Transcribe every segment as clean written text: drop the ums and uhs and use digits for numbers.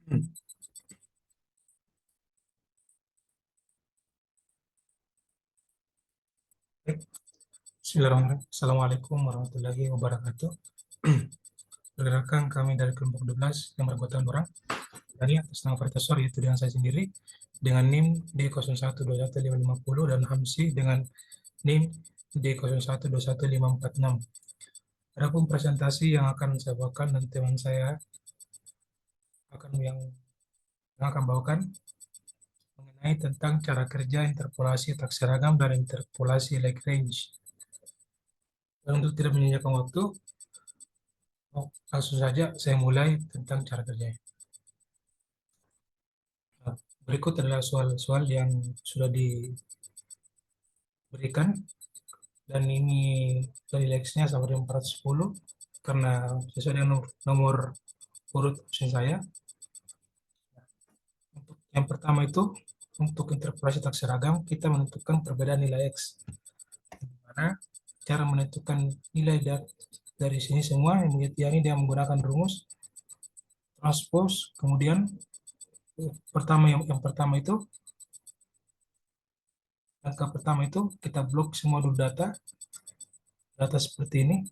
Hmm. Baik. Bismillahirrahmanirrahim. Assalamualaikum warahmatullahi wabarakatuh. Perkenalkan kami dari kelompok 12 yang bergotong orang dari atas nama Vertasor, yaitu dengan saya sendiri dengan NIM D01211550 dan Hamsi dengan NIM D01211546. Adapun presentasi yang akan saya bawakan dan teman saya yang akan bawakan mengenai tentang cara kerja interpolasi tak seragam dan interpolasi Lagrange. Dan untuk tidak menyia-nyiakan waktu, langsung saja saya mulai tentang cara kerjanya. Nah, berikut adalah soal-soal yang sudah diberikan, dan ini dari Lex-nya sama dengan 410 karena sesuai dengan nomor urut opsi saya. Untuk yang pertama itu, untuk interpolasi tak seragam, kita menentukan perbedaan nilai X. Dimana cara menentukan nilai dari sini semua, yang ini dia menggunakan rumus transpose, kemudian yang pertama itu, langkah pertama itu kita blok semua dulu data seperti ini,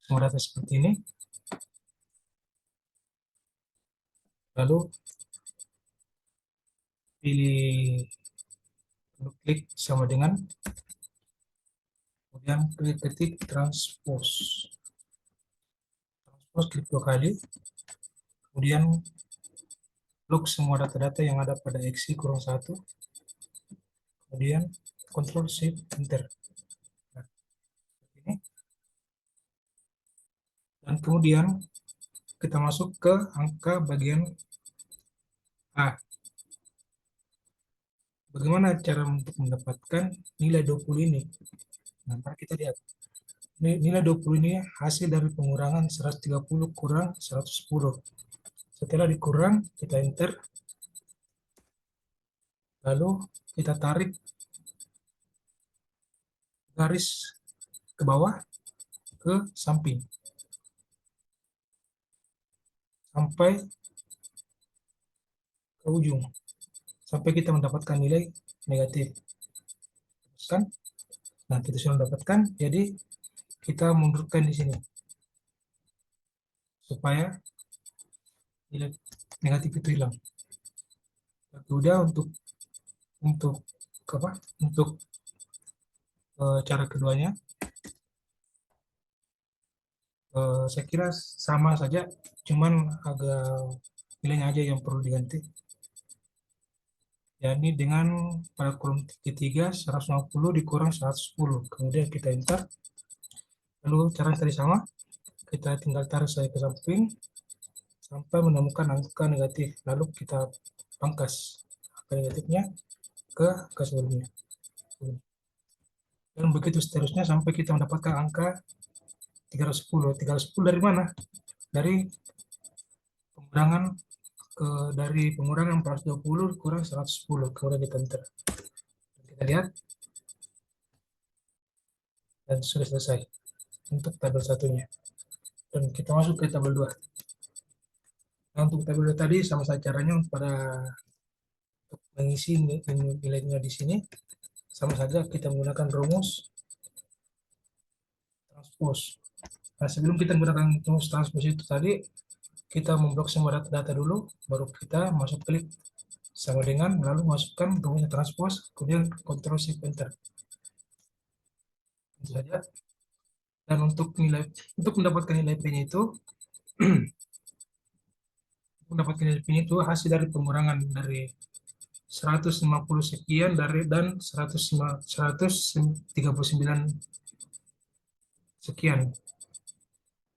semua data seperti ini, lalu pilih, klik sama dengan, kemudian klik ketik transpose, klik 2 kali, kemudian blok semua data-data yang ada pada X kurang 1, kemudian Ctrl Shift Enter. Nah, ini. Dan kemudian kita masuk ke angka bagian A. Bagaimana cara untuk mendapatkan nilai 20 ini? Nah, mari kita lihat. Nilai 20 ini hasil dari pengurangan 130 kurang 110. Setelah dikurang, kita enter, lalu kita tarik garis ke bawah, ke samping, sampai ke ujung, sampai kita mendapatkan nilai negatif. Kan? Nah, kita sudah mendapatkan, jadi kita mundurkan di sini, supaya nilai negatif itu hilang. Udah untuk apa? Untuk cara keduanya, saya kira sama saja, cuman agak nilainya aja yang perlu diganti. Yakni dengan pada kolom ketiga 150 dikurang 110, kemudian kita enter, lalu cara tadi sama, kita tinggal tarik saya ke samping sampai menemukan angka negatif, lalu kita pangkas angka negatifnya ke angka sebelumnya, dan begitu seterusnya sampai kita mendapatkan angka 310. 310 dari mana? Dari pengurangan dari pengurangan 420 kurang 110, kemudian kita enter. Kita lihat, dan sudah selesai untuk tabel satunya. Dan kita masuk ke tabel 2. Nah, untuk tabel 2 tadi sama saja caranya, pada mengisi nilainya di sini sama saja, kita menggunakan rumus transpose. Nah, sebelum kita menggunakan rumus transpose itu tadi, kita memblok semua data-data dulu, baru kita masuk klik sama dengan, lalu masukkan rumusnya transpose, kemudian Ctrl Shift Enter. Itu saja. Dan untuk mendapatkan nilai P-nya itu, mendapatkan nilai P-nya itu hasil dari pengurangan dari 150 sekian dan 139 sekian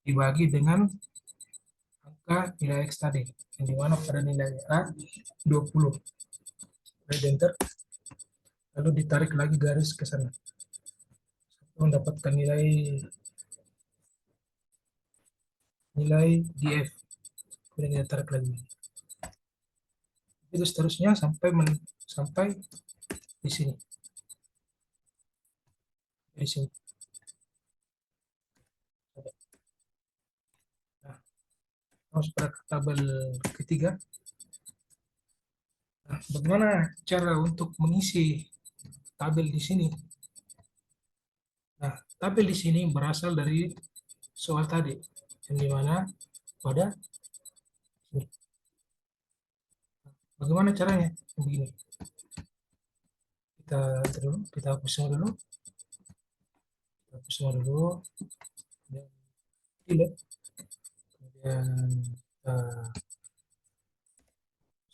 dibagi dengan angka nilai X tadi, yang dimana pada nilai A 20. Lalu enter, lalu ditarik lagi garis ke sana mendapatkan nilai DF, kemudian kita tarik lagi, itu seterusnya sampai di sini, di sini. Nah, masuk pada tabel ketiga. Nah, bagaimana cara untuk mengisi tabel di sini? Nah, tabel di sini berasal dari soal tadi, yang dimana pada bagaimana caranya? Begini, kita dulu, kita hapus semua dulu, kemudian delete, kemudian kita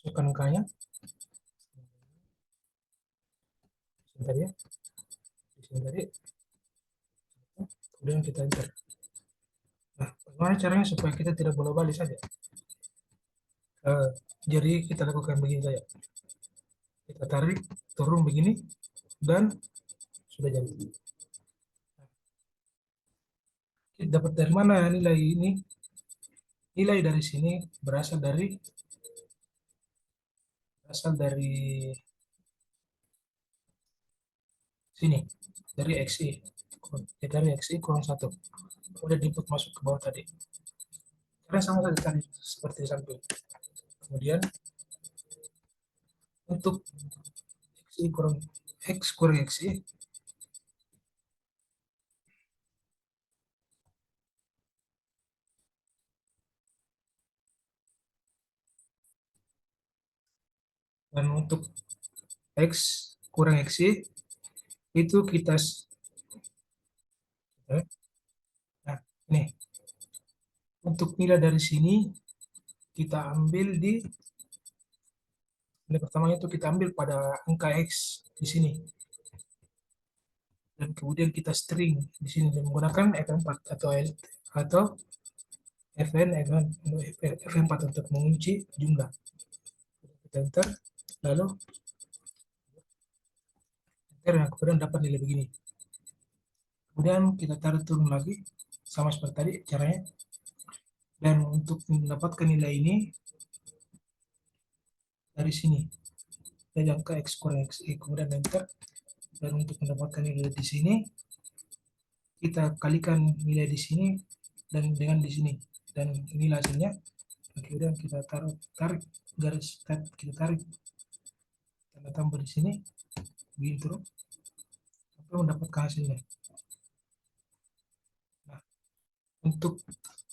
masukkan angkanya, sebentar ya, di sini tadi, kemudian kita enter. Nah, bagaimana caranya supaya kita tidak bolak-balik saja? Eh, jadi kita lakukan begini saja. Kita tarik turun begini dan sudah jadi. Dapat dari mana nilai ini? Nilai dari sini berasal dari sini, dari XI. Dari XI kurang 1. Kemudian input masuk ke bawah tadi. Karena sama saja tadi seperti samping. Kemudian untuk XI kurang X kurang XI, dan untuk X kurang XI itu kita nah ini untuk nilai dari sini kita ambil di nilai pertama itu kita ambil pada angka X di sini, dan kemudian kita string di sini dengan menggunakan F4 atau F4 untuk mengunci jumlah. Kita enter, lalu enter, nah, kemudian dapat nilai begini. Kemudian kita tarik turun lagi sama seperti tadi caranya, dan untuk mendapatkan nilai ini dari sini dari angka X kurang XI, kemudian enter, dan untuk mendapatkan nilai di sini kita kalikan nilai di sini dan dengan di sini, dan inilah hasilnya. Kemudian kita tarik garis, kita tarik tanda tambah di sini begini terus sampai mendapatkan hasilnya. Nah, untuk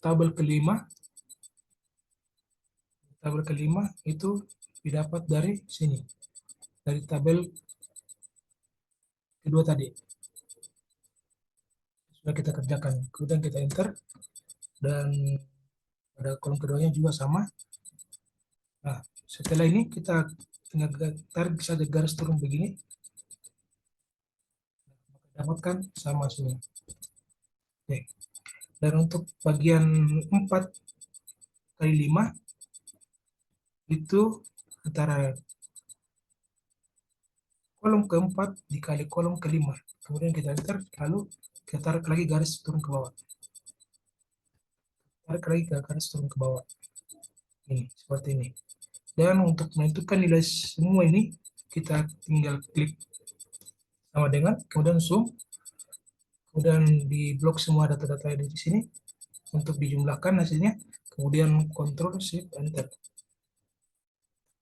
tabel kelima itu didapat dari sini, dari tabel kedua tadi sudah kita kerjakan. Kemudian kita enter, dan pada kolom keduanya juga sama. Nah, setelah ini kita tinggal tarik saja garis turun begini, dapatkan sama semua. Oke. Dan untuk bagian 4 kali 5 itu antara kolom keempat dikali kolom kelima. Kemudian kita enter, lalu kita tarik lagi garis turun ke bawah. Tarik lagi garis turun ke bawah. Ini, seperti ini. Dan untuk menentukan nilai semua ini, kita tinggal klik sama dengan, kemudian zoom, kemudian di blok semua data-data di sini untuk dijumlahkan hasilnya, kemudian Ctrl Shift Enter,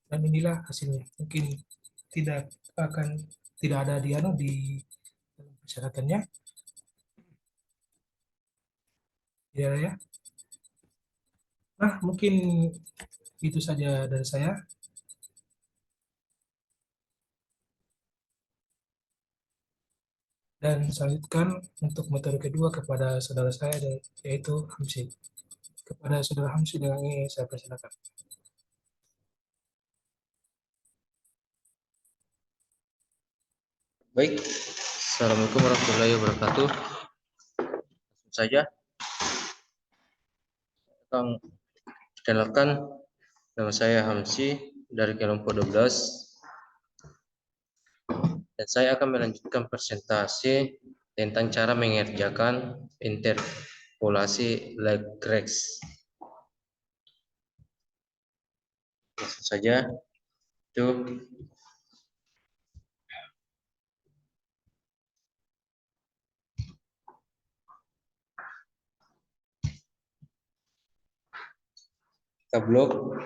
dan inilah hasilnya. Mungkin tidak akan tidak ada di persyaratannya ya. Nah, mungkin itu saja dari saya, dan selanjutkan untuk metode kedua kepada saudara saya, yaitu Hamsi. Kepada saudara Hamsi dengan ini saya persilakan. Baik, Assalamualaikum warahmatullahi wabarakatuh. Langsung saja, akan kenalkan, nama saya Hamsi dari kelompok 12, dan saya akan melanjutkan presentasi tentang cara mengerjakan interpolasi Lagrange. Langsung saja, itu kita blok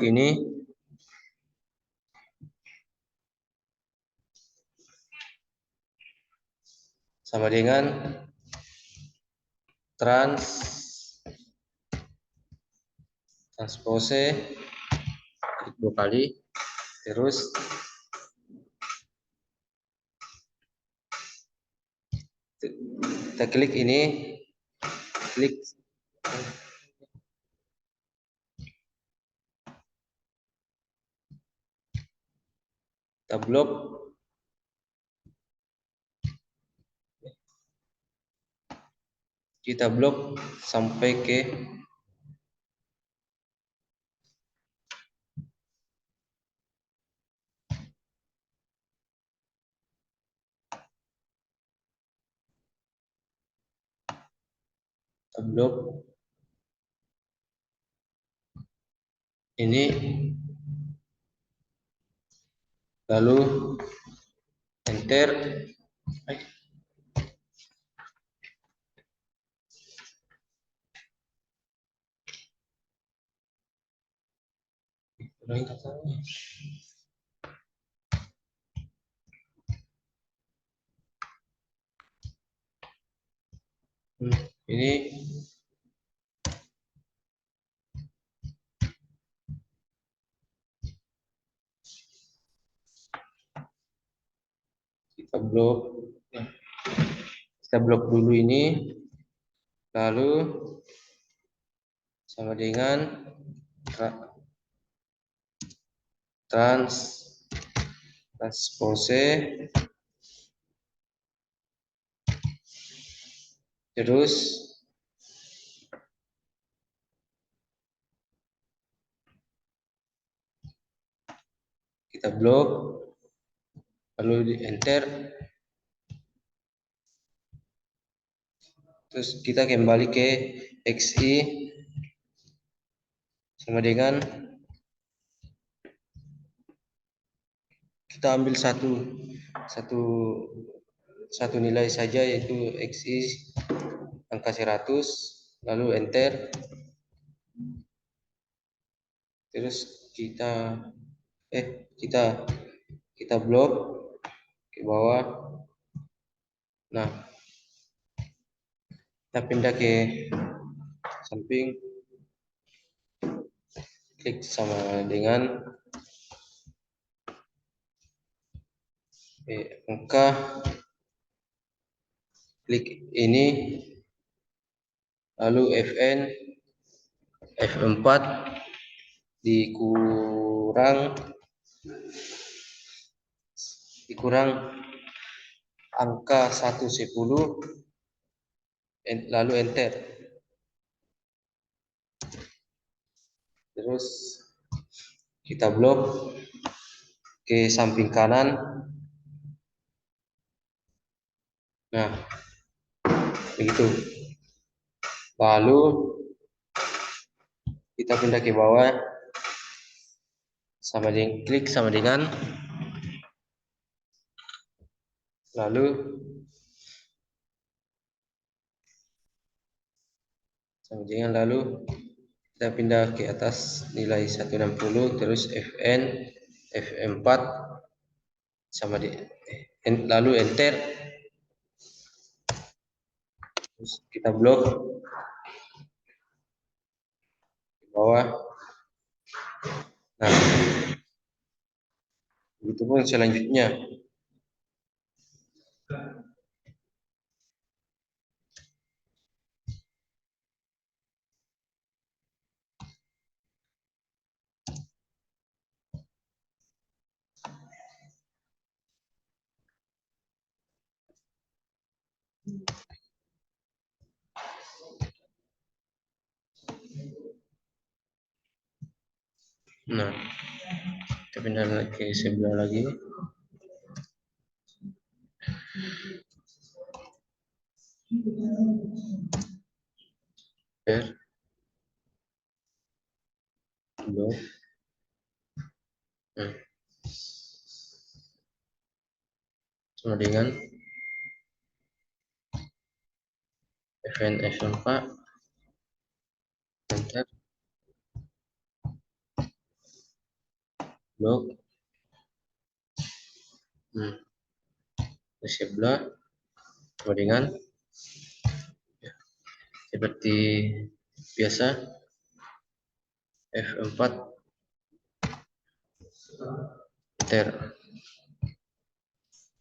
ini sama dengan transpose klik 2 kali, terus kita klik ini, klik kita blok sampai ke blok ini, lalu enter. Ini kita blok dulu ini, lalu sama dengan transpose, terus kita blok, lalu di enter, terus kita kembali ke XI sama dengan kita ambil satu nilai saja, yaitu XI angka 100, lalu enter, terus kita blok ke bawah. Nah, kita pindah ke samping, klik sama dengan angka, klik ini, lalu Fn F4 dikurang angka 110, lalu enter, terus kita blok ke samping kanan. Nah, begitu. Lalu kita pindah ke bawah, klik sama dengan, lalu kita pindah ke atas nilai 160, terus Fn F4 sama lalu enter, terus kita blok ke bawah. Nah, begitu pun selanjutnya. Nah, kita pindah ke sebelah lagi. Blok. Sama dengan Fn F4, enter. blok ke sebelah sama dengan seperti biasa F4 enter,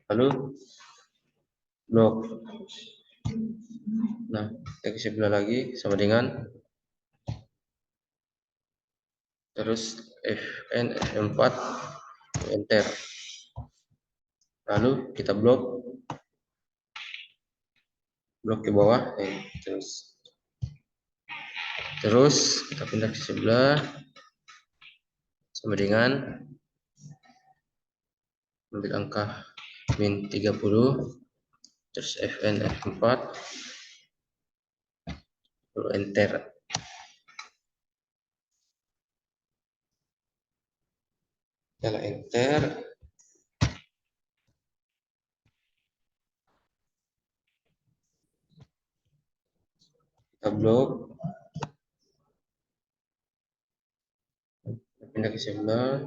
lalu blok ke sebelah lagi sama dengan terus Fn F4 enter, lalu kita blok ke bawah terus kita pindah ke sebelah sama dengan ambil angka min 30 terus Fn F4 lalu enter, setelah enter kita blok pindah ke sebelah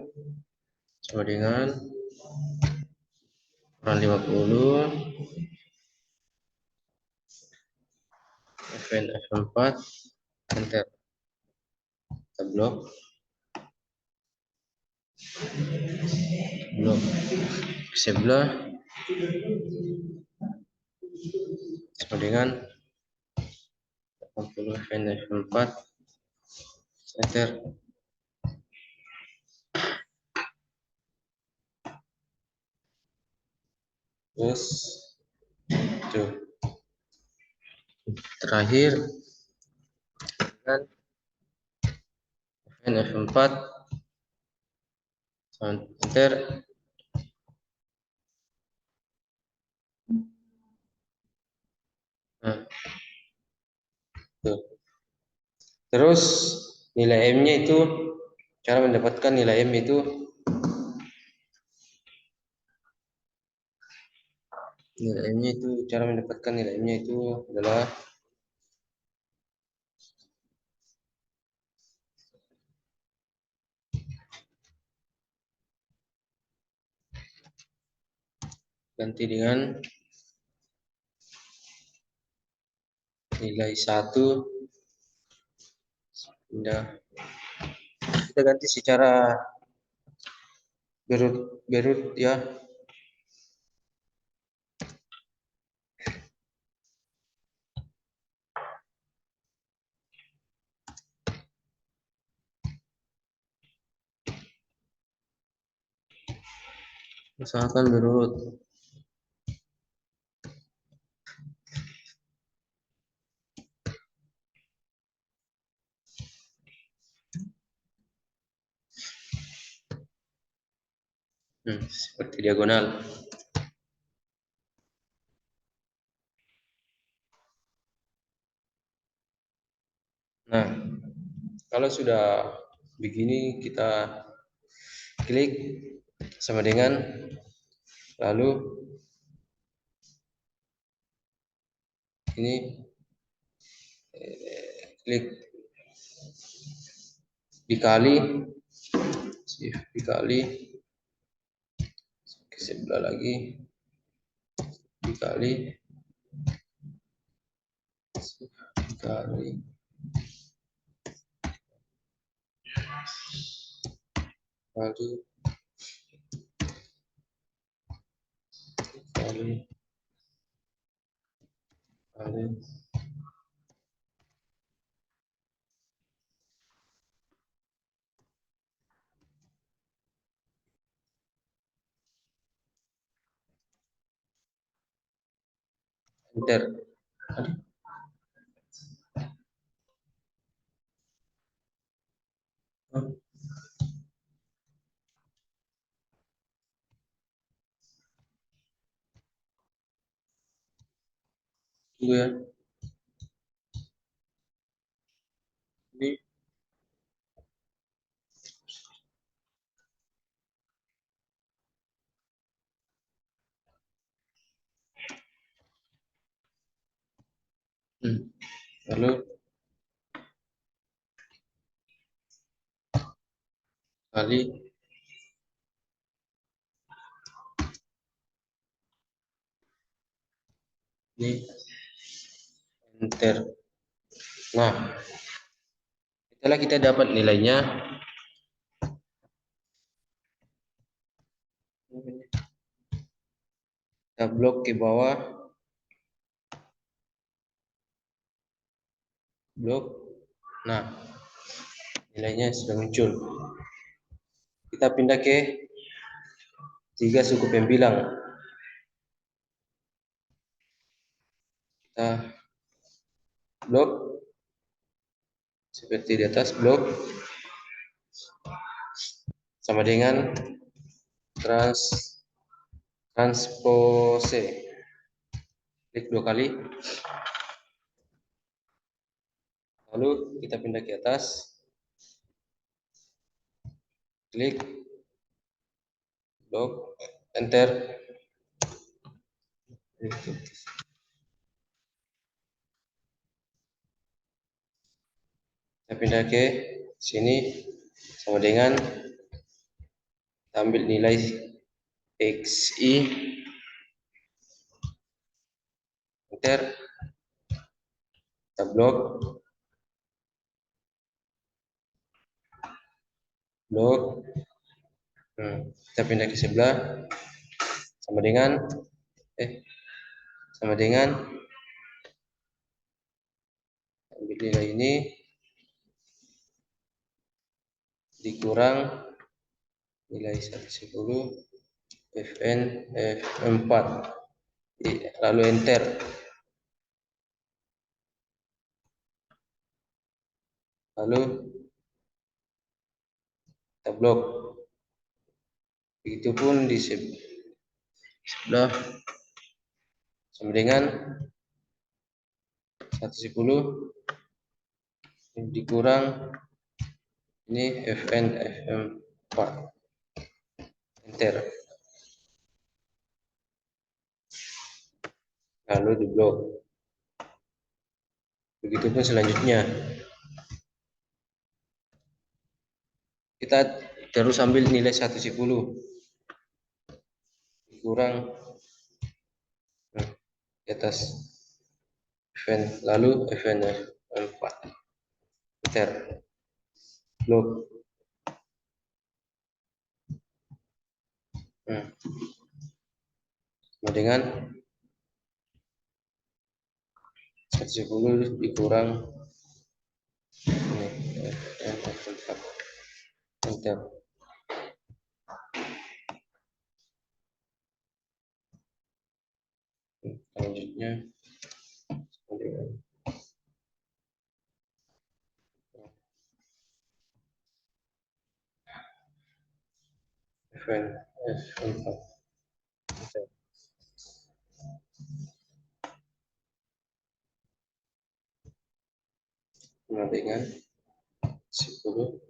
sama dengan kurang 50 Fn F4 enter, kita blok ke sebelah sama dengan 80 Fn F4 enter, terus tuh terakhir dengan Fn F4 enter, nah tuh. Terus nilai M nya itu, cara mendapatkan nilai M itu cara mendapatkan nilai M nya itu adalah ganti dengan nilai 1 pindah, kita ganti secara berut ya, usahakan berurut. Seperti diagonal. Nah, kalau sudah begini kita klik sama dengan, lalu ini klik dikali ke sebelah lagi dikali enter. Tunggu ya. Ini lalu kali Di enter. Nah, setelah kita dapat nilainya, kita blok ke bawah, blok. Nah, nilainya sudah muncul. Kita pindah ke 3 suku pembilang. Kita blok seperti di atas, blok sama dengan transpose. Klik 2 kali. Lalu kita pindah ke atas. Klik, blok, enter. Kita pindah ke sini sama dengan kita ambil nilai xi, enter, kita blok, kita pindah ke sebelah sama dengan ambil nilai ini dikurang nilai 110 fn f4, lalu enter. Lalu kita blok. Begitupun di sebelah sama dengan 110 dikurang ini fn fm4, enter. Lalu di blok. Begitupun selanjutnya. Kita terus ambil nilai 110 dikurang di atas fn, lalu fn f4, enter, blok. Sama dengan 110 dikurang ini fn f4, enter. Selanjutnya fn f4, enter. Sama dengan 10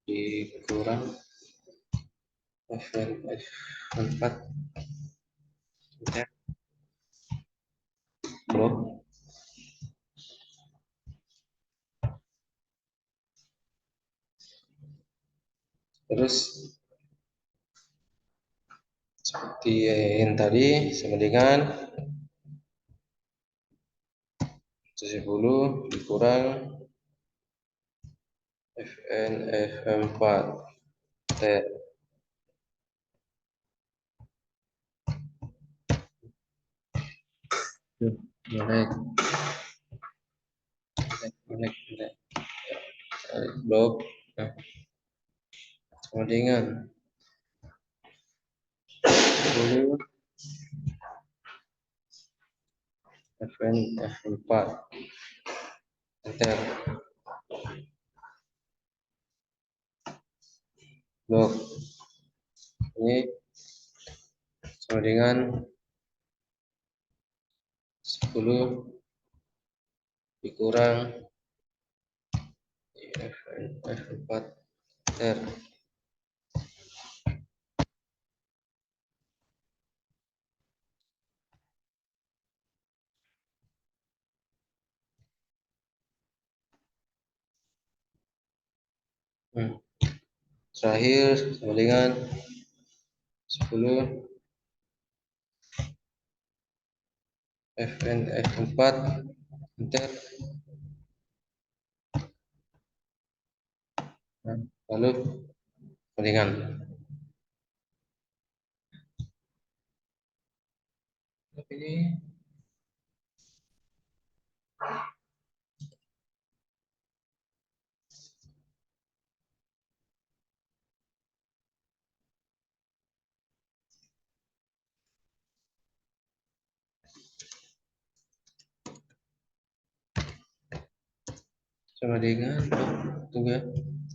dikurang fn f4, enter, blok. Terus seperti yang tadi sama dengan 10 dikurang fn fm4, enter. Blok. Sama dengan 10 fn f4, enter, blok. Ini sama dengan 10 dikurang fn f4, enter. Terakhir sama dengan 10 Fn F4 enter. Nah, lalu kelingan. Ini sama dengan tunggu ya,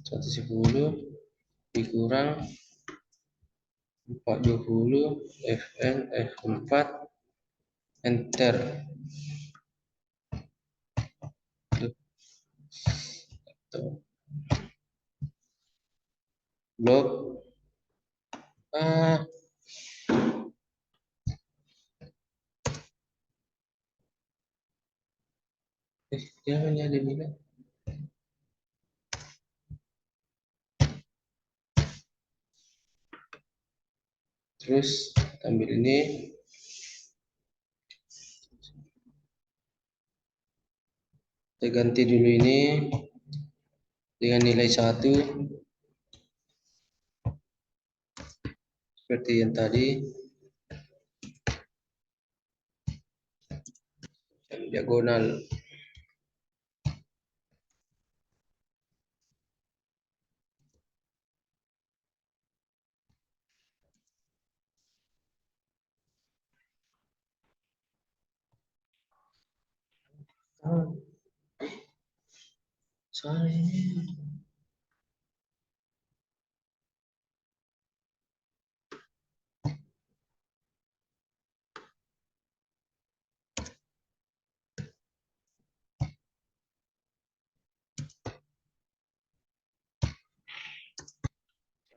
110 dikurang 420 Fn F4 enter. Tuh. Blok ah jangan ya dibilang. Terus ambil ini, kita ganti dulu ini dengan nilai 1 seperti yang tadi, yang diagonal. Soalnya ini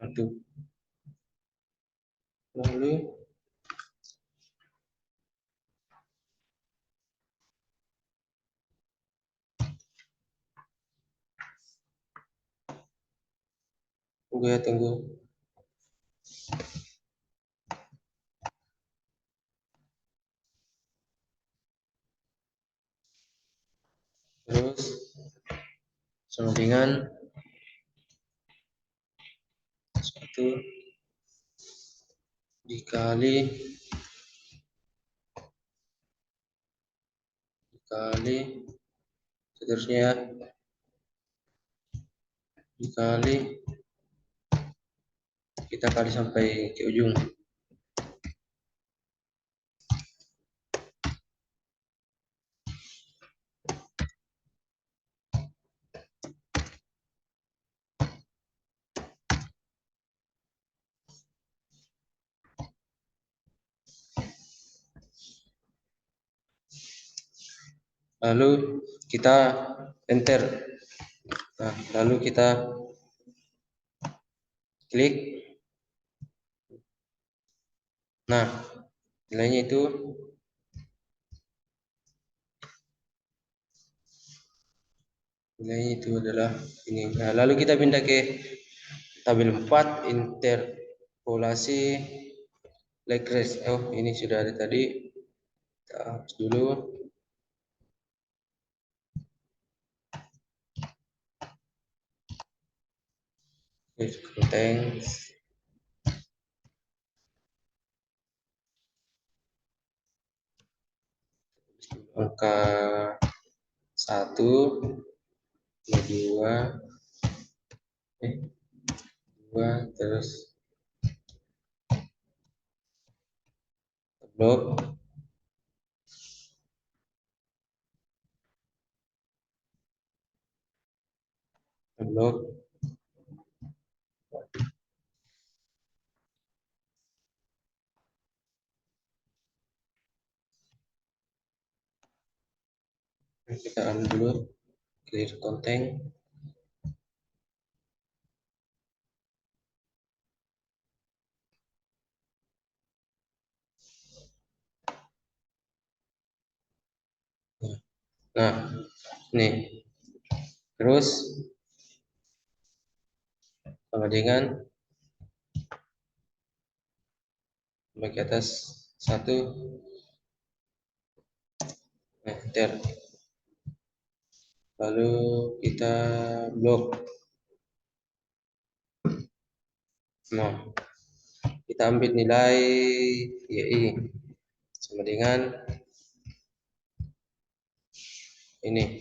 satu, lalu gue tunggu. Terus sama dengan 1 dikali seterusnya dikali, kita kali sampai ke ujung. Lalu kita enter. Nah, lalu kita klik. Nah, nilainya itu adalah ini. Nah, lalu kita pindah ke tabel 4 interpolasi Legres. Oh, ini sudah ada tadi. Kita hapus dulu. Thanks. Angka 1, 2, 2, terus blok, blok, kita ambil dulu clear content. Nah, nih terus sama dengan bagi atas 1 enter. Lalu kita blok. Nah, kita ambil nilai YI sama dengan ini,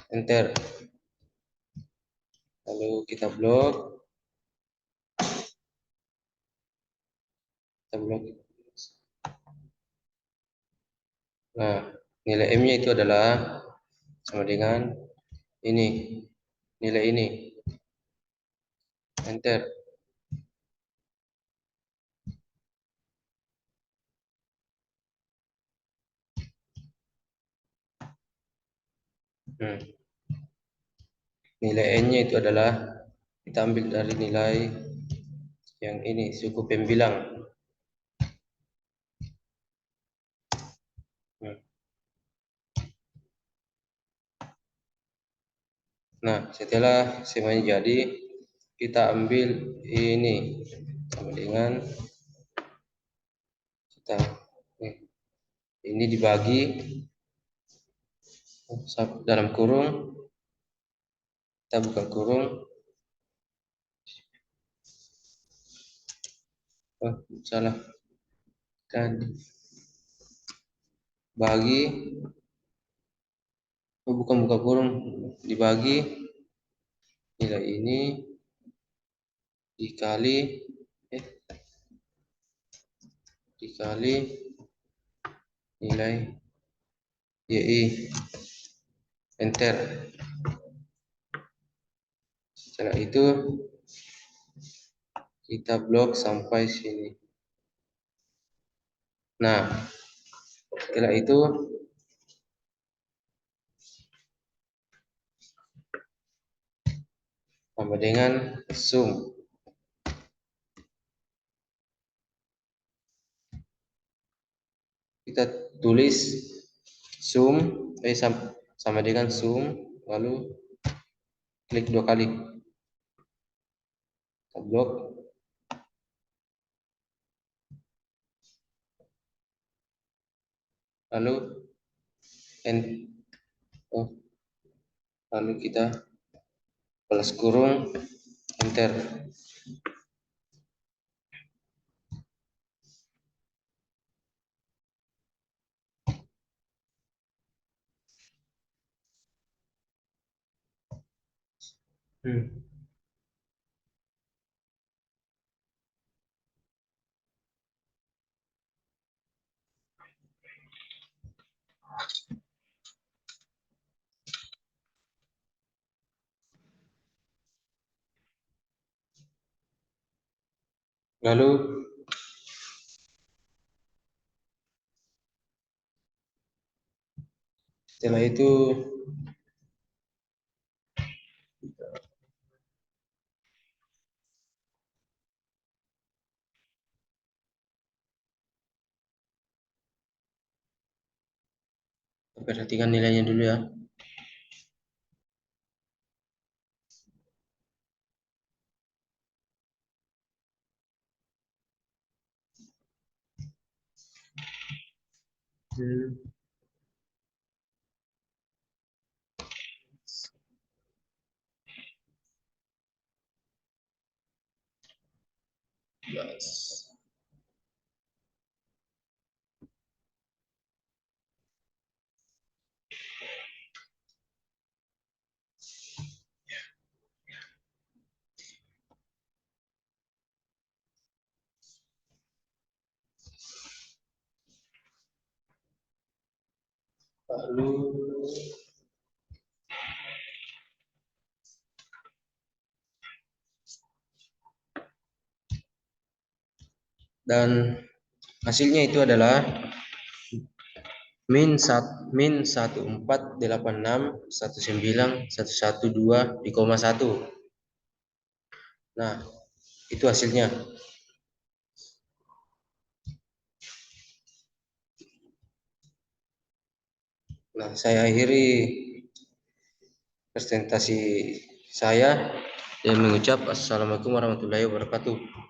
enter. Lalu kita blok. Nah, nilai M-nya itu adalah sama dengan ini, nilai ini, enter. Nilai N-nya itu adalah kita ambil dari nilai yang ini, suku pembilang. Nah, setelah semuanya jadi, kita ambil ini sama dengan kita ini dibagi dalam kurung, kita buka kurung. Oh, salah kan, bagi, oh, bukan buka kurung, dibagi nilai ini dikali nilai YI, enter. Setelah itu kita blok sampai sini. Nah, setelah itu sama dengan sum. Kita tulis sum sama dengan sum, lalu klik 2 kali. Kita blok. Lalu lalu kita balas kurung, enter. Lalu setelah itu perhatikan nilainya dulu ya. Yes. Lalu dan hasilnya itu adalah min 1486191112 di koma 1. Nah, itu hasilnya. Nah, saya akhiri presentasi saya dan mengucap assalamualaikum warahmatullahi wabarakatuh.